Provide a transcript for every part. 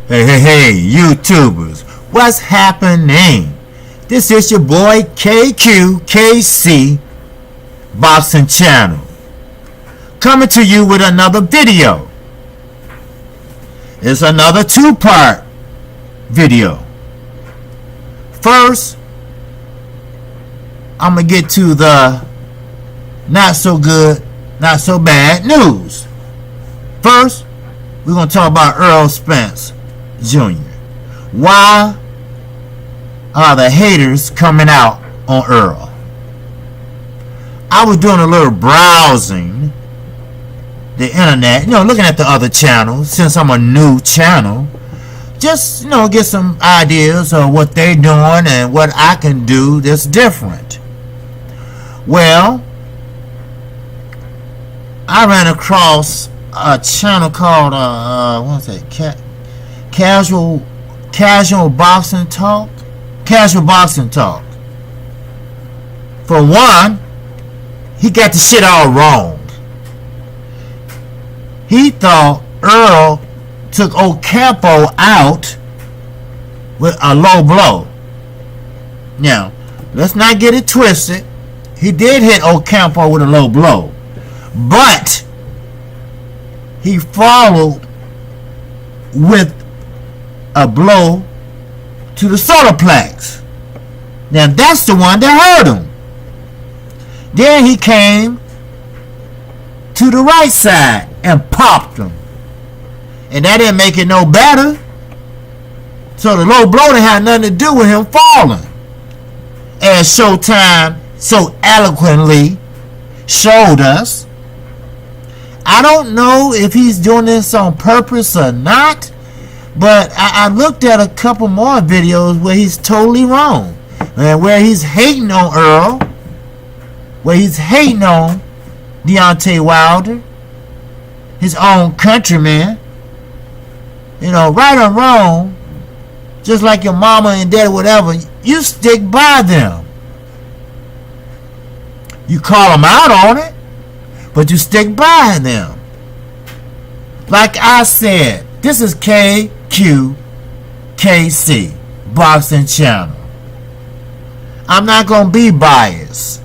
Hey, YouTubers, what's happening? This is your boy KQKC Boxing Channel, coming to you with another video. It's another two-part video. First, I'm going to get to the not so good, not so bad news. First, we're going to talk about Errol Spence Jr. Why are the haters coming out on Earl? I was doing a little browsing the internet, looking at the other channels, since I'm a new channel, just, get some ideas of what they're doing and what I can do that's different. Well, I ran across a channel called, what's that, Casual Boxing Talk? Casual Boxing Talk. For one, he got the shit all wrong. He thought Earl took Ocampo out with a low blow. Now, let's not get it twisted. He did hit Ocampo with a low blow, but he followed with a blow to the solar plex. Now that's the one that hurt him. Then he came to the right side and popped him, and that didn't make it no better. So the low blow didn't have nothing to do with him falling, as Showtime so eloquently showed us. I don't know if he's doing this on purpose or not, but I looked at a couple more videos where he's totally wrong, and where he's hating on Earl, where he's hating on Deontay Wilder, his own countryman. Right or wrong, just like your mama and daddy, whatever, you stick by them. You call them out on it, but you stick by them. Like I said, this is KQKC Boxing Channel. I'm not going to be biased.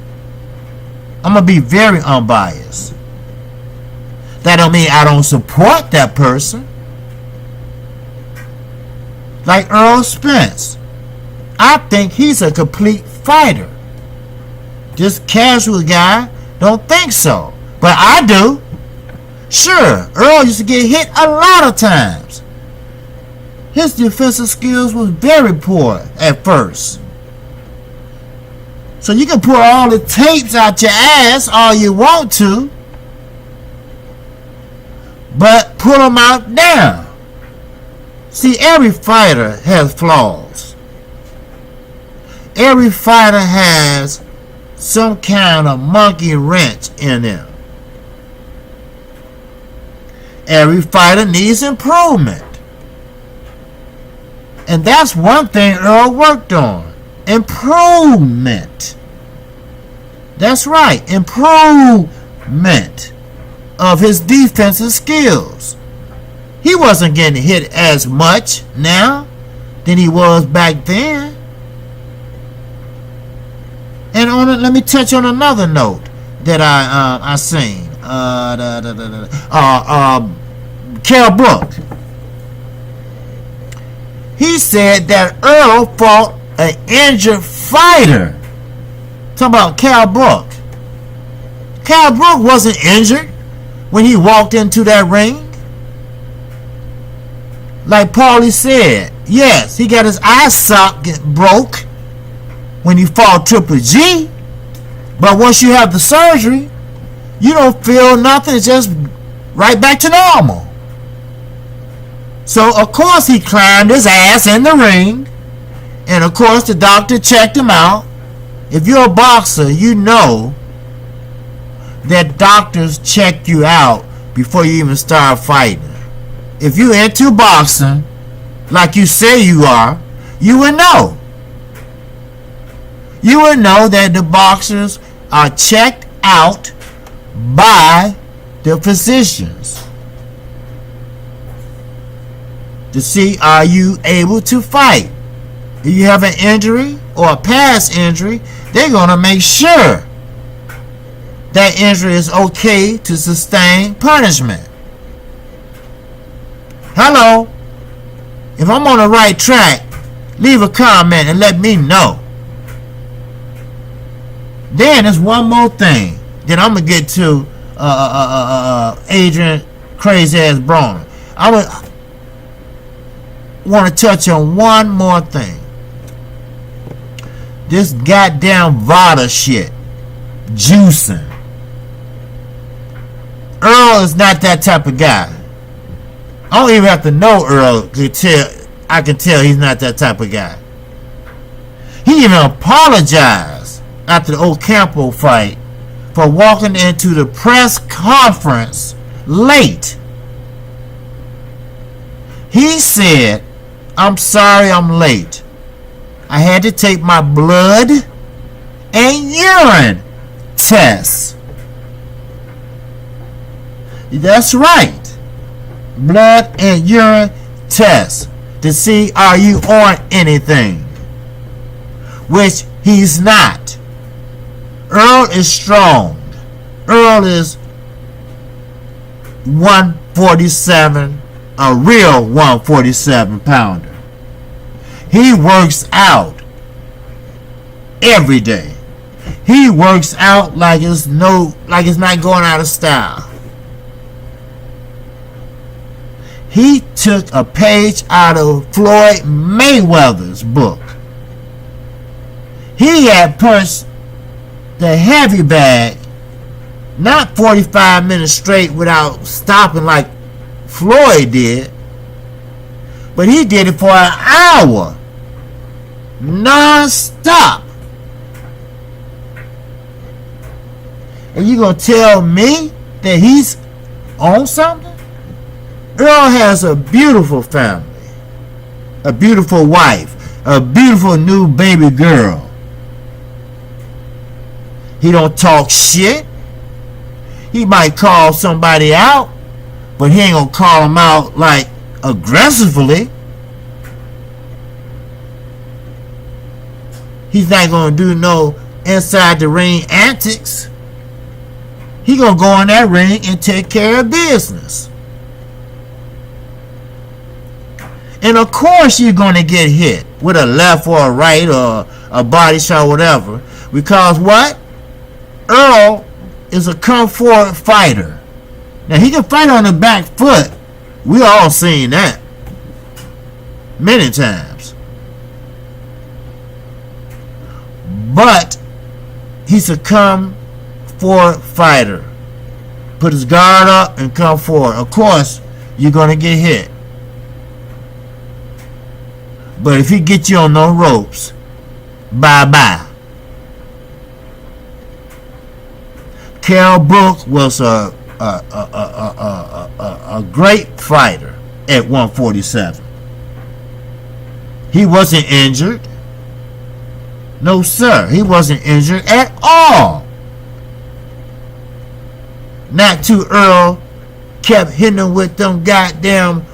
I'm going to be very unbiased. That don't mean I don't support that person. Like Errol Spence, I think he's a complete fighter. This casual guy don't think so, but I do. Sure, Earl used to get hit a lot of times. His defensive skills was very poor at first. So you can pull all the tapes out your ass all you want to, but pull them out now. See, every fighter has flaws. Every fighter has some kind of monkey wrench in them. Every fighter needs improvement. And that's one thing Earl worked on. Improvement. That's right. Improvement of his defensive skills. He wasn't getting hit as much now than he was back then. And let me touch on another note that I seen. Kell Brook. He said that Earl fought an injured fighter. Talking about Kell Brook. Kell Brook wasn't injured when he walked into that ring. Like Paulie said, yes, he got his eye socket broke when he fought Triple G, but once you have the surgery, you don't feel nothing. It's just right back to normal. So of course he climbed his ass in the ring, and of course the doctor checked him out. If you're a boxer, you know that doctors check you out before you even start fighting. If you're into boxing, like you say you are, you would know. You would know that the boxers are checked out by the physicians. to see, are you able to fight? If you have an injury or a past injury, they're going to make sure that injury is okay to sustain punishment. Hello? If I'm on the right track, leave a comment and let me know. Then there's one more thing. Then I'm going to get to Adrian crazy ass Broner. I want to touch on one more thing. This goddamn VADA shit. Juicing. Earl is not that type of guy. I don't even have to know Earl to tell. I can tell he's not that type of guy. He even apologized after the Ocampo fight for walking into the press conference late. He said, "I'm sorry I'm late. I had to take my blood and urine tests." That's right. Blood and urine tests to see, are you on anything, which he's not. Earl is strong. Earl is 147, a real 147 pounder. He works out every day. He works out like it's not going out of style. He took a page out of Floyd Mayweather's book. He had punched the heavy bag not 45 minutes straight without stopping like Floyd did, but he did it for an hour non-stop. And you gonna tell me that he's on something? Earl has a beautiful family, a beautiful wife, a beautiful new baby girl. He don't talk shit. He might call somebody out, but he ain't gonna call them out like aggressively. He's not gonna do no inside the ring antics. He gonna go in that ring and take care of business. And of course you're going to get hit with a left or a right or a body shot or whatever. Because what? Earl is a come forward fighter. Now he can fight on the back foot. We all seen that many times. But he's a come forward fighter. Put his guard up and come forward. Of course you're going to get hit. But if he gets you on those ropes, bye-bye. Carol Brooks was a great fighter at 147. He wasn't injured. No, sir. He wasn't injured at all. Not till Earl kept hitting him with them goddamn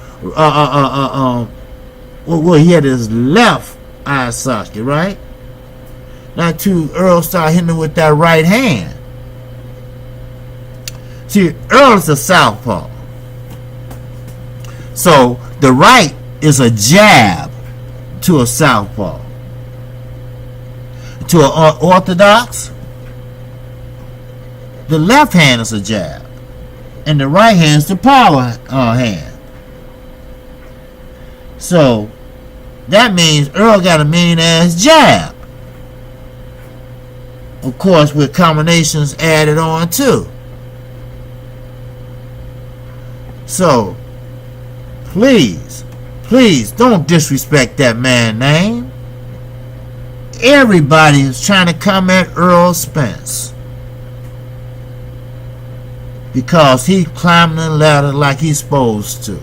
well, he had his left eye socket, right? Not till Earl started hitting him with that right hand. See, Earl's a southpaw. So the right is a jab to a southpaw. To an orthodox, the left hand is a jab, and the right hand is the power hand. So that means Earl got a mean ass jab. Of course, with combinations added on too. So please don't disrespect that man's name. Everybody is trying to come at Earl Spence because he climbing the ladder like he's supposed to.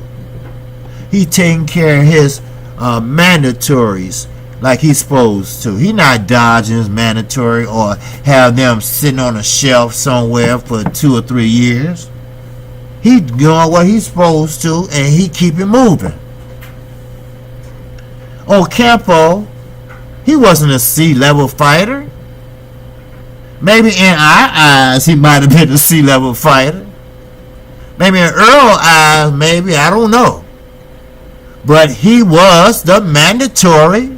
He taking care of his mandatories like he's supposed to. He not dodging his mandatory or have them sitting on a shelf somewhere for 2 or 3 years. He doing what he's supposed to, and he keep it moving. Ocampo, he wasn't a C-level fighter. Maybe in our eyes, he might have been a C-level fighter. Maybe in Earl's eyes, maybe, I don't know. But he was the mandatory,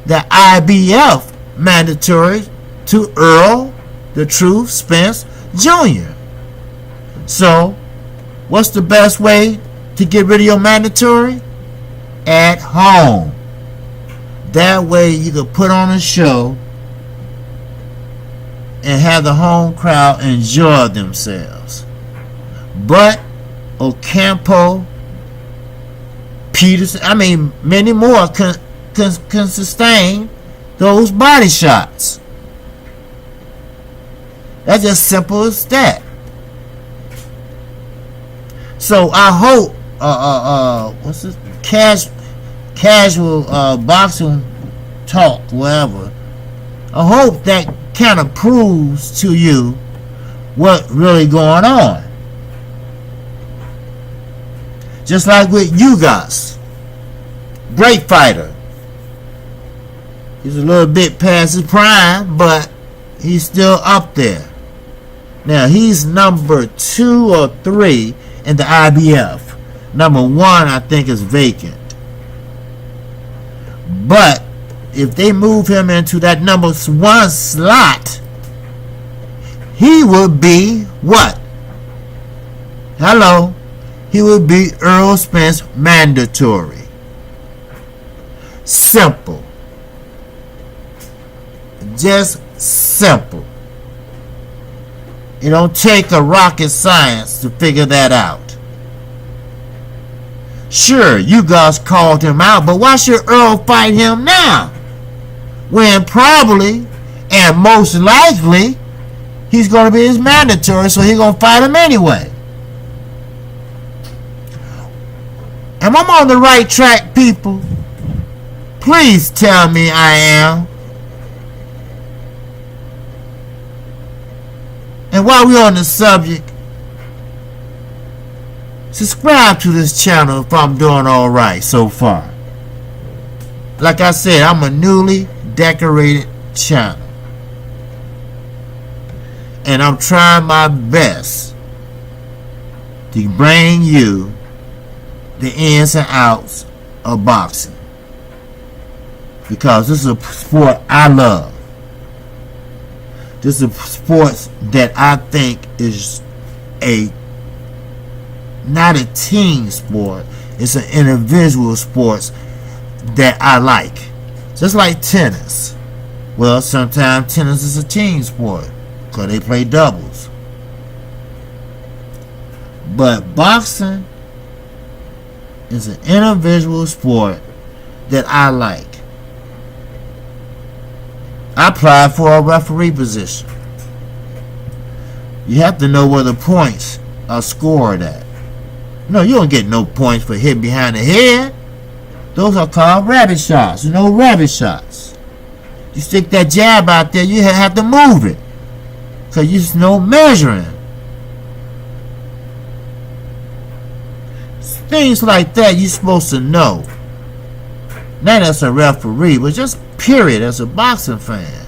the IBF mandatory to Earl, the Truth Spence Jr. So, what's the best way to get rid of your mandatory? At home. That way you can put on a show and have the home crowd enjoy themselves. But Ocampo, Peterson, many more can sustain those body shots. That's just simple as that. So I hope what's this casual boxing talk, whatever. I hope that kind of proves to you what really going on. Just like with Ugas, great fighter. He's a little bit past his prime, but he's still up there. Now he's number 2 or 3 in the IBF. Number 1, I think, is vacant. But if they move him into that number 1 slot, he would be what? Hello. He would be Earl Spence mandatory. Simple. Just simple. It don't take a rocket science to figure that out. Sure, you guys called him out, but why should Earl fight him now? When probably, and most likely, he's going to be his mandatory, so he's going to fight him anyway. Am I on the right track, people? Please tell me I am. And while we're on the subject, subscribe to this channel if I'm doing alright so far. Like I said, I'm a newly decorated channel. And I'm trying my best to bring you the ins and outs of boxing. Because this is a sport I love. This is a sport that I think is not a team sport. It's an individual sport that I like. Just like tennis. Well, sometimes tennis is a team sport because they play doubles. But boxing is an individual sport that I like. I applied for a referee position. You have to know where the points are scored at. No, you don't get no points for hitting behind the head. Those are called rabbit shots. You know, rabbit shots. You stick that jab out there, you have to move it. Because there's no measuring. Things like that you're supposed to know. Not as a referee, but just period as a boxing fan.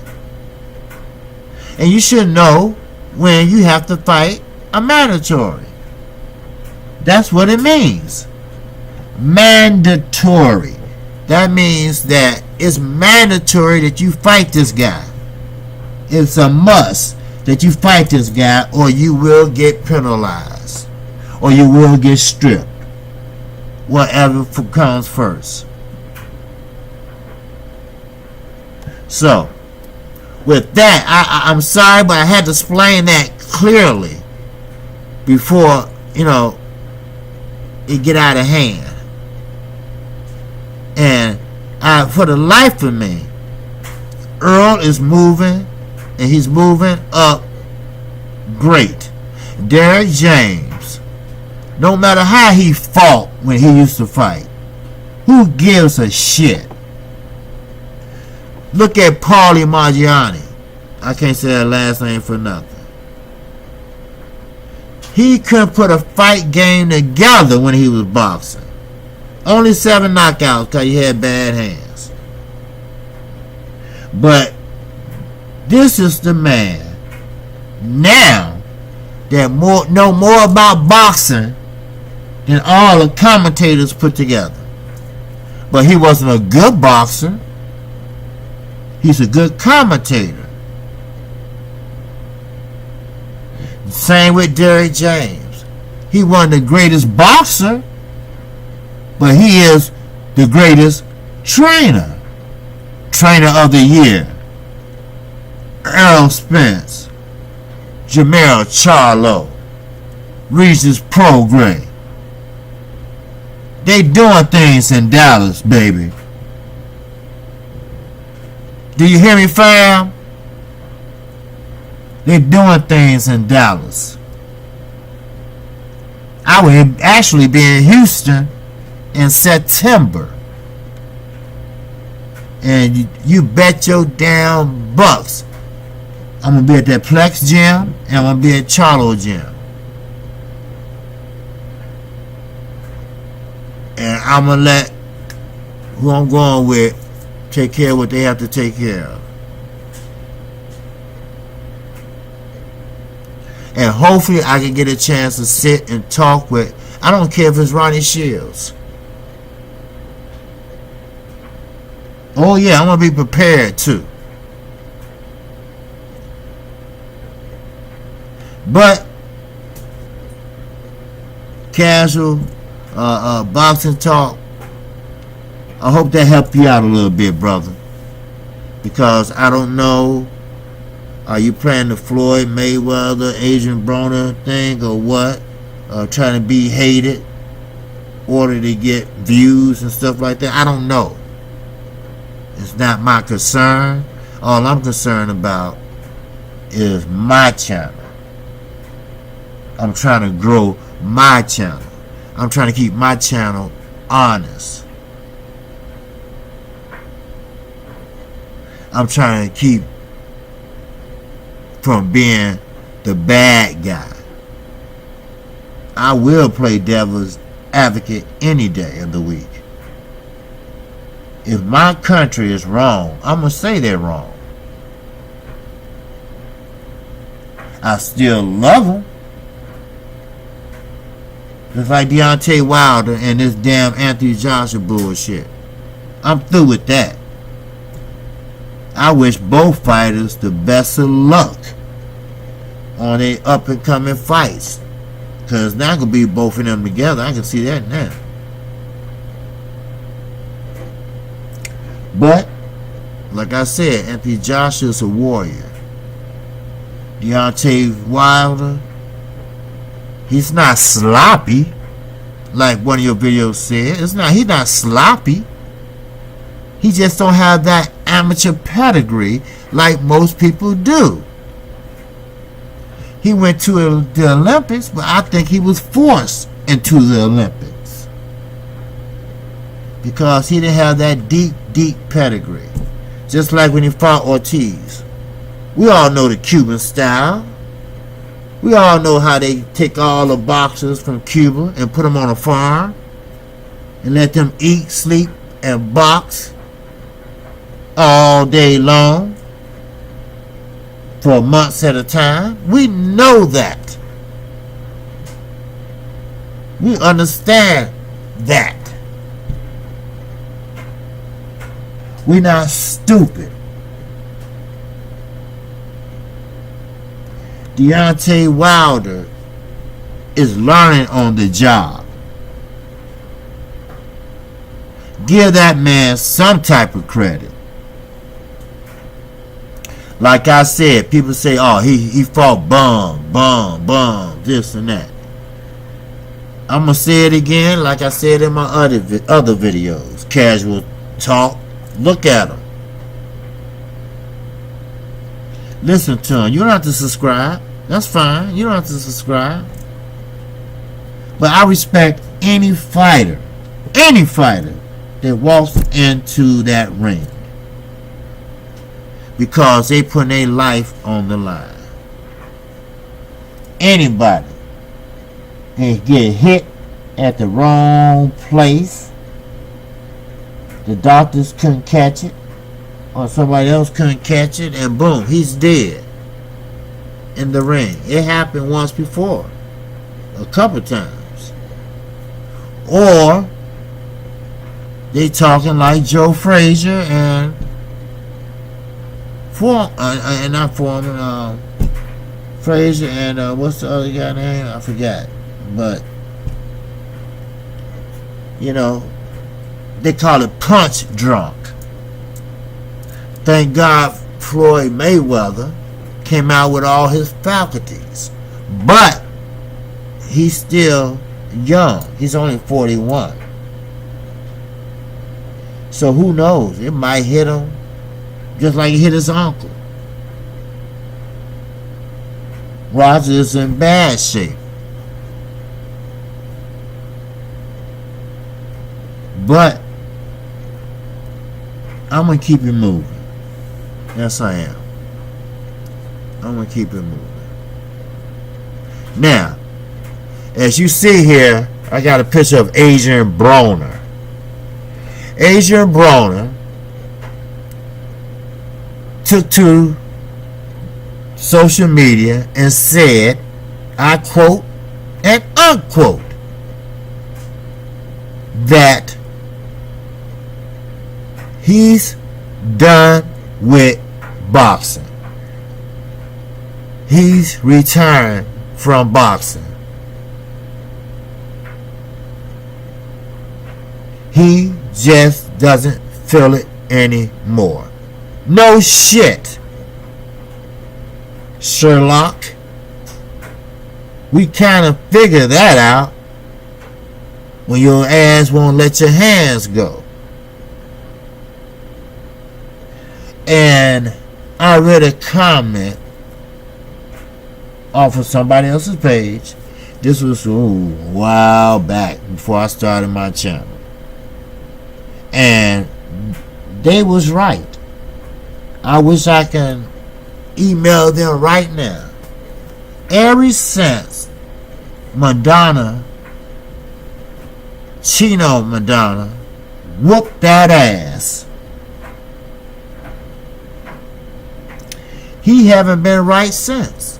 And you should know when you have to fight a mandatory. That's what it means. Mandatory. That means that it's mandatory that you fight this guy. It's a must that you fight this guy, or you will get penalized, or you will get stripped. Whatever comes first. So, with that, I'm sorry, but I had to explain that clearly before, it get out of hand. And for the life of me, Earl is moving, and he's moving up great. Derrick James, no matter how he fought when he used to fight, who gives a shit? Look at Paulie Malignaggi. I can't say that last name for nothing. He couldn't put a fight game together when he was boxing. Only 7 knockouts because he had bad hands. But this is the man now that know more about boxing than all the commentators put together. But he wasn't a good boxer. He's a good commentator. Same with Derrick James. He wasn't the greatest boxer, but he is the greatest trainer. Trainer of the year. Errol Spence, Jermell Charlo, Regis Prograis. They doing things in Dallas, baby. Do you hear me, fam? They doing things in Dallas. I will actually be in Houston in September. And you bet your damn bucks I'm going to be at that Plex gym and I'm going to be at Charlo gym. And I'm going to let who I'm going with take care of what they have to take care of. And hopefully I can get a chance to sit and talk with, I don't care if it's Ronnie Shields. Oh yeah, I'm going to be prepared too. But casual boxing talk, I hope that helped you out a little bit, brother. Because I don't know, are you playing the Floyd Mayweather, Adrian Broner thing or what? Trying to be hated in order to get views and stuff like that? I don't know. It's not my concern. All I'm concerned about is my channel. I'm trying to grow my channel. I'm trying to keep my channel honest. I'm trying to keep from being the bad guy. I will play devil's advocate any day of the week. If my country is wrong, I'm going to say they're wrong. I still love them. It's like Deontay Wilder and this damn Anthony Joshua bullshit. I'm through with that. I wish both fighters the best of luck on their up and coming fights. Because now going to be both of them together. I can see that now. But, like I said, Anthony Joshua is a warrior. Deontay Wilder, he's not sloppy, like one of your videos said. He's not sloppy. He just don't have that amateur pedigree like most people do. He went to the Olympics, but I think he was forced into the Olympics because he didn't have that deep pedigree. Just like when he fought Ortiz. We all know the Cuban style. We all know how they take all the boxers from Cuba and put them on a farm and let them eat, sleep, and box all day long for months at a time. We know that. We understand that. We're not stupid. Deontay Wilder is learning on the job. Give that man some type of credit. Like I said, people say, oh, he fought bum, this and that. I'm going to say it again like I said in my other videos. Casual talk. Look at him. Listen to him. You don't have to subscribe. That's fine. You don't have to subscribe. But I respect any fighter that walks into that ring, because they put their life on the line. Anybody that get hit at the wrong place The doctors couldn't catch it, or somebody else couldn't catch it, and boom, he's dead in the ring. It happened once before, a couple times. Or they talking like Joe Frazier and Frazier and what's the other guy name? I forgot. But you know, they call it punch drunk. Thank God Floyd Mayweather came out with all his faculties. But he's still young. He's only 41. So who knows? It might hit him just like it hit his uncle. Roger is in bad shape. But I'm going to keep it moving. Yes, I am. I'm going to keep it moving. Now, as you see here, I got a picture of Adrian Broner. Adrian Broner took to social media and said, I quote and unquote, that he's done with boxing. He's retired from boxing. He just doesn't feel it anymore. No shit, Sherlock. We kind of figure that out when your ass won't let your hands go. And I read a comment off of somebody else's page. This was a while back before I started my channel. And they was right. I wish I can email them right now. Ever since Chino Madonna whooped that ass, he haven't been right since.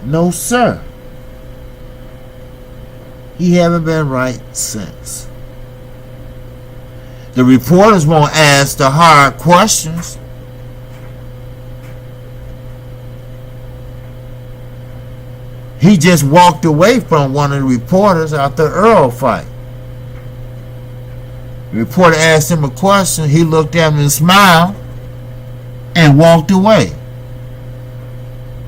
No sir. He haven't been right since. The reporters won't ask the hard questions. He just walked away from one of the reporters after the Earl fight. The reporter asked him a question. He looked at him and smiled and walked away.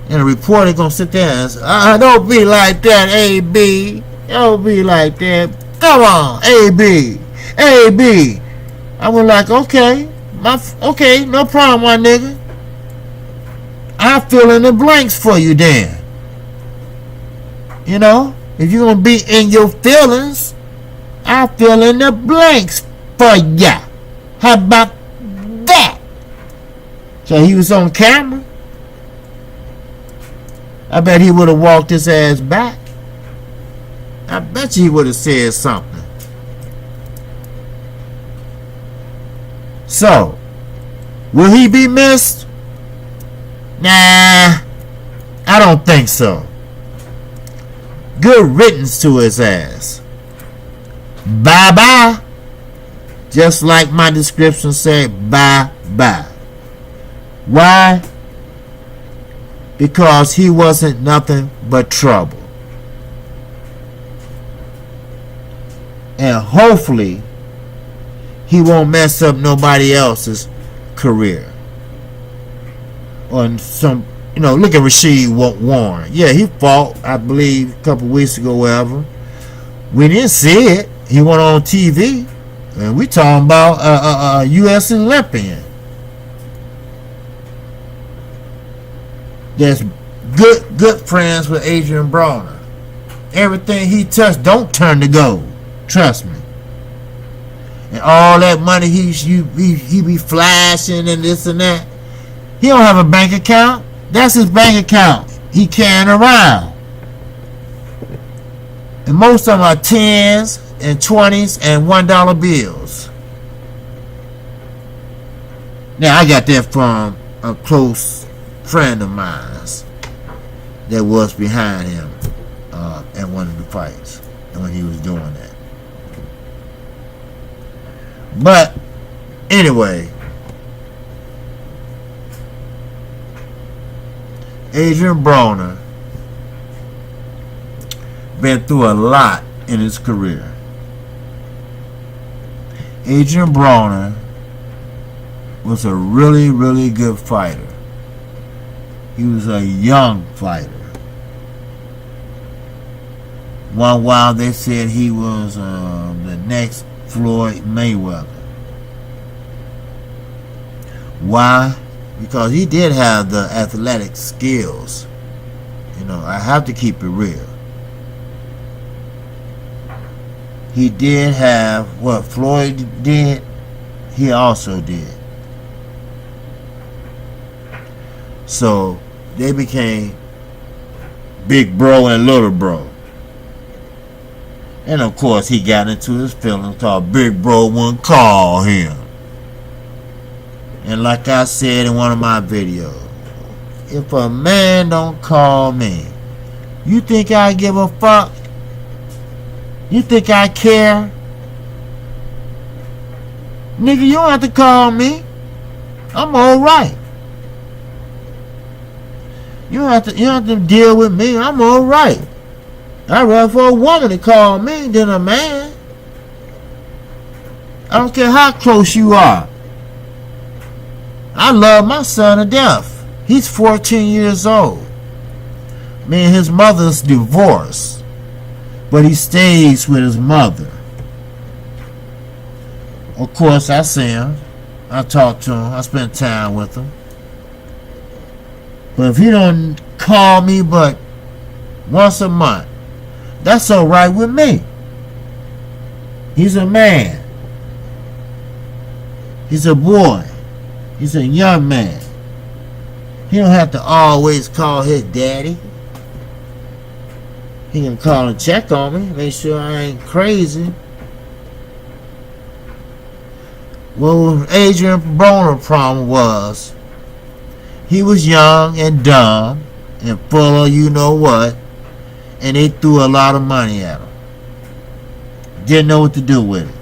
And the reporter gonna sit there and say, don't be like that, A.B. Don't be like that. Come on, A.B. A.B. I was like, okay, no problem, my nigga. I fill in the blanks for you then. You know, if you're gonna be in your feelings, I fill in the blanks for ya. How about that? So he was on camera. I bet he would have walked his ass back. I bet you he would have said something. So, will he be missed? Nah, I don't think so. Good riddance to his ass. Bye-bye. Just like my description said, bye-bye. Why? Because he wasn't nothing but trouble. And hopefully, he won't mess up nobody else's career. Or some, look at Rashid Warren. Yeah, he fought, I believe, a couple weeks ago, whatever. We didn't see it. He went on TV. And we talking about a U.S. Olympian. That's good friends with Adrian Broner. Everything he touched don't turn to gold. Trust me. And all that money he be flashing and this and that. He don't have a bank account. That's his bank account. He carrying around. And most of them are tens and 20s and $1 bills. Now I got that from a close friend of mine that was behind him at one of the fights when he was doing that. But anyway, Adrian Broner been through a lot in his career. Adrian Broner was a really, really good fighter. He was a young fighter. One while they said he was the next Floyd Mayweather. Why? Because he did have the athletic skills. You know, I have to keep it real. He did have what Floyd did, he also did. So they became big bro and little bro. And of course he got into his feelings called big bro wouldn't call him. And like I said in one of my videos, if a man don't call me, you think I give a fuck? You think I care? Nigga, you don't have to call me. I'm alright. You don't have to deal with me. I'm alright. I'd rather for a woman to call me than a man. I don't care how close you are. I love my son to death. He's 14 years old. Me and his mother's divorced, but he stays with his mother. Of course, I see him. I talk to him. I spend time with him. But if he don't call me but once a month, that's all right with me. He's a man. He's a boy. He's a young man. He don't have to always call his daddy. He can call and check on me, make sure I ain't crazy. Well, Adrian Broner problem was he was young and dumb and full of you know what, and they threw a lot of money at him. Didn't know what to do with it.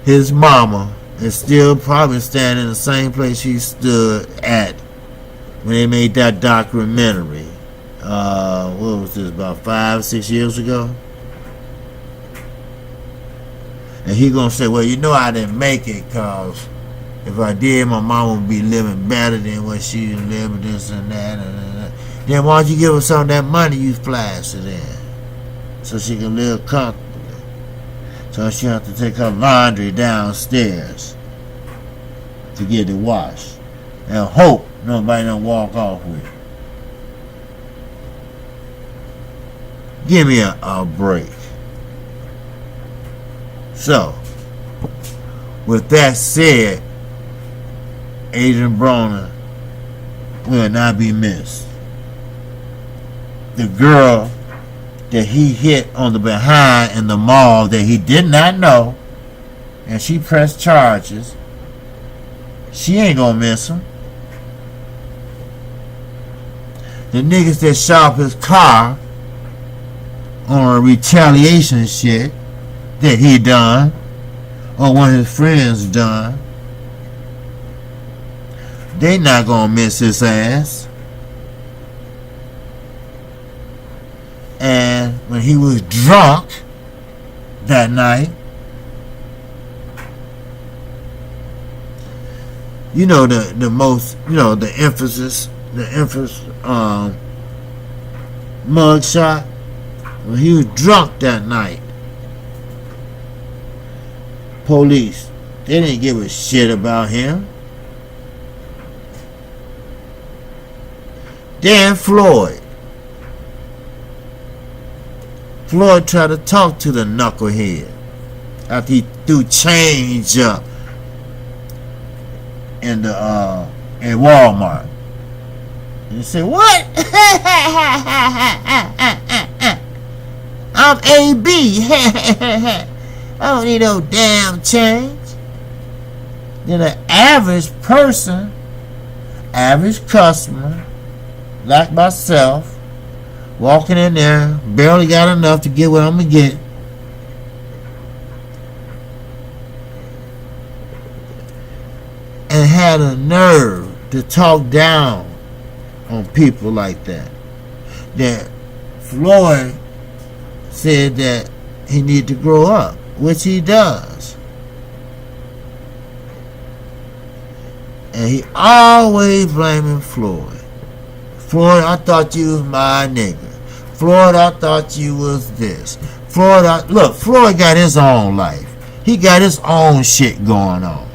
His mama is still probably standing in the same place she stood at when they made that documentary. What was this, about 5-6 years ago? And he gonna say, well, you know I didn't make it because if I did, my mom would be living better than what she living, this and that. Then why don't you give her some of that money you flashed it in so she can live comfortably? So she have to take her laundry downstairs to get it washed and hope nobody don't walk off with it. Give me a break. So, with that said, Adrian Broner will not be missed. The girl that he hit on the behind in the mall that he did not know, and she pressed charges, she ain't gonna miss him. The niggas that shot up his car on a retaliation shit that he done, or one of his friends done, they not gonna miss his ass. And when he was drunk that night, you know the most, you know, the emphasis mugshot. When he was drunk that night, police, they didn't give a shit about him. Then Floyd tried to talk to the knucklehead after he threw change up in the in Walmart. And he said, "What? I'm AB. I don't need no damn change. Then an average person, average customer, like myself, walking in there, barely got enough to get what I'm going to get. And had a nerve to talk down on people like that. That Floyd said that he need to grow up, which he does. And he always blaming Floyd. Floyd, I thought you was my nigga. Floyd, I thought you was this. Floyd, look, Floyd got his own life. He got his own shit going on.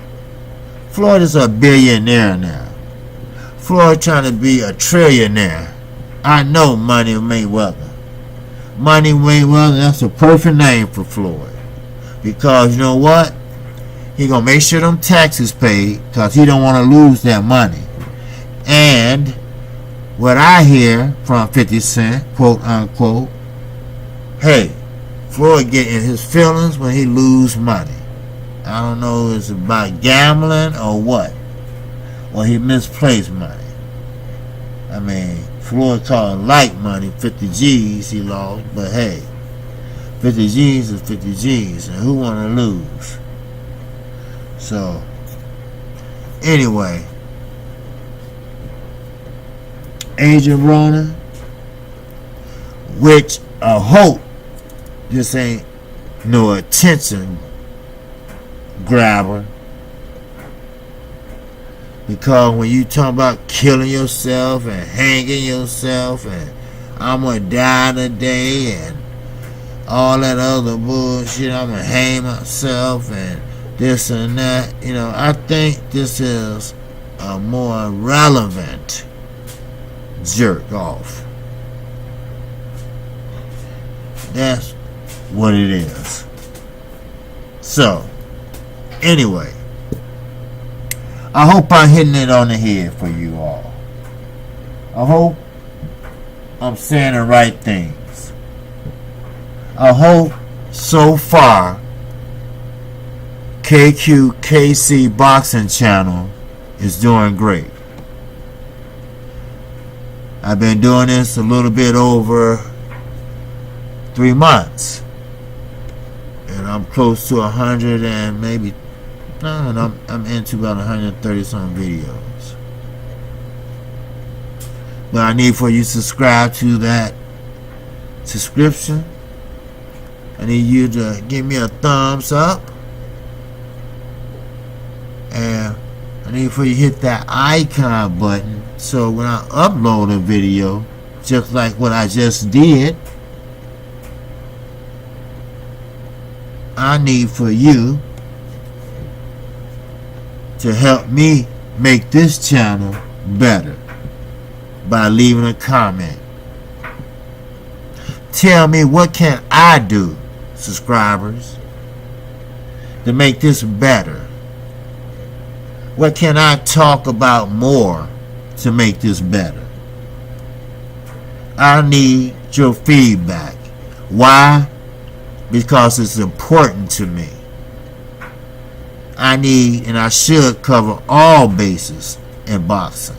Floyd is a billionaire now. Floyd trying to be a trillionaire. I know Money Mayweather. Money Mayweather, that's a perfect name for Floyd. Because you know what? He gonna make sure them taxes paid because he don't want to lose that money. And what I hear from 50 Cent, quote unquote, hey, Floyd getting his feelings when he lose money. I don't know if it's about gambling or what. Or he misplaced money. I mean, Floyd called light money 50 G's he lost, but hey, 50 G's is 50 G's, and who want to lose? So, anyway, Adrian Broner, which I hope this ain't no attention grabber, because when you talk about killing yourself and hanging yourself and I'm gonna die today and all that other bullshit, I'm gonna hang myself and this and that, you know, I think this is a more relevant jerk off. That's what it is. So anyway, I hope I'm hitting it on the head for you all. I hope I'm saying the right things. I hope so far KQKC Boxing Channel is doing great. I've been doing this a little bit over 3 months. And I'm close to 100 and maybe, no, I'm into about 130 some videos. But I need for you to subscribe to that subscription. I need you to give me a thumbs up. And I need for you to hit that icon button so when I upload a video, just like what I just did, I need for you to help me make this channel better by leaving a comment. Tell me what can I do, subscribers, to make this better. What can I talk about more to make this better? I need your feedback. Why? Because it's important to me. I need and I should cover all bases in boxing.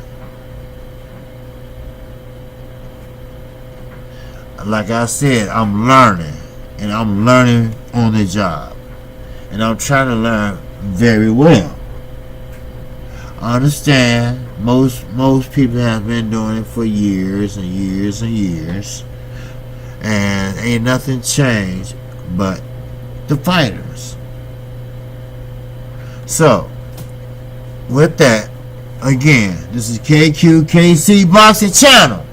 Like I said, I'm learning, and I'm learning on the job, and I'm trying to learn very well. I understand most people have been doing it for years and years and years, and ain't nothing changed but the fighters. So, with that, again, this is KQKC Boxing Channel.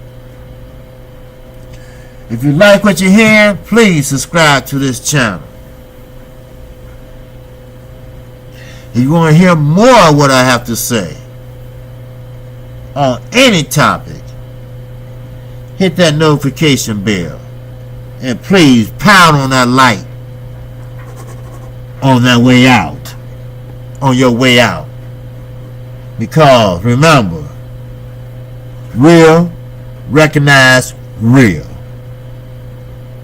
If you like what you hear, please subscribe to this channel. If you want to hear more of what I have to say on any topic, hit that notification bell. And please pound on that light on that way out. On your way out. Because remember, real recognize real.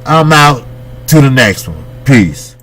I'm out. to the next one. Peace.